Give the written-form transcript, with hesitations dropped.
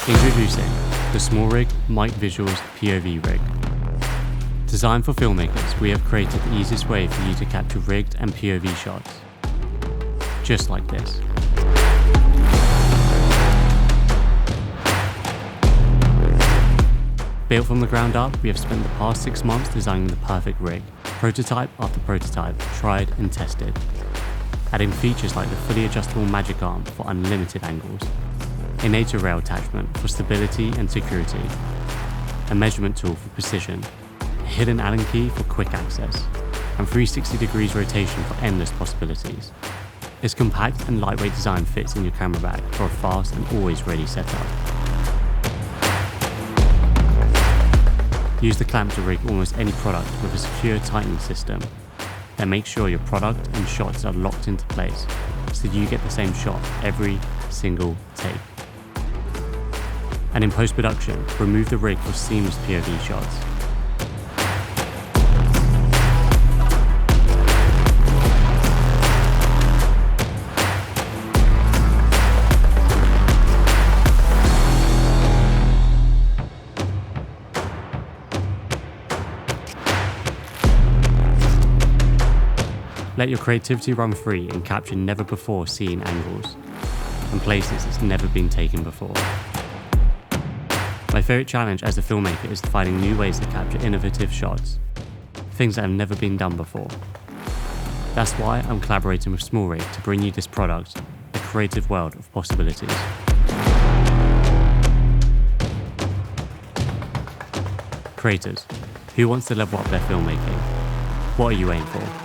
Introducing the SmallRig Mikevisuals POV Rig. Designed for filmmakers, we have created the easiest way for you to capture rigged and POV shots. Just like this. Built from the ground up, we have spent the past 6 months designing the perfect rig, prototype after prototype, tried and tested. Adding features like the fully adjustable magic arm for unlimited angles, a nature rail attachment for stability and security, a measurement tool for precision, a hidden Allen key for quick access, and 360 degrees rotation for endless possibilities. Its compact and lightweight design fits in your camera bag for a fast and always ready setup. Use the clamp to rig almost any product with a secure tightening system that makes sure your product and shots are locked into place so you get the same shot every single take. And in post-production, remove the rig for seamless POV shots. Let your creativity run free and capture never-before-seen angles and places it's never been taken before. My favourite challenge as a filmmaker is finding new ways to capture innovative shots, things that have never been done before. That's why I'm collaborating with SmallRig to bring you this product, a creative world of possibilities. Creators, who wants to level up their filmmaking? What are you aiming for?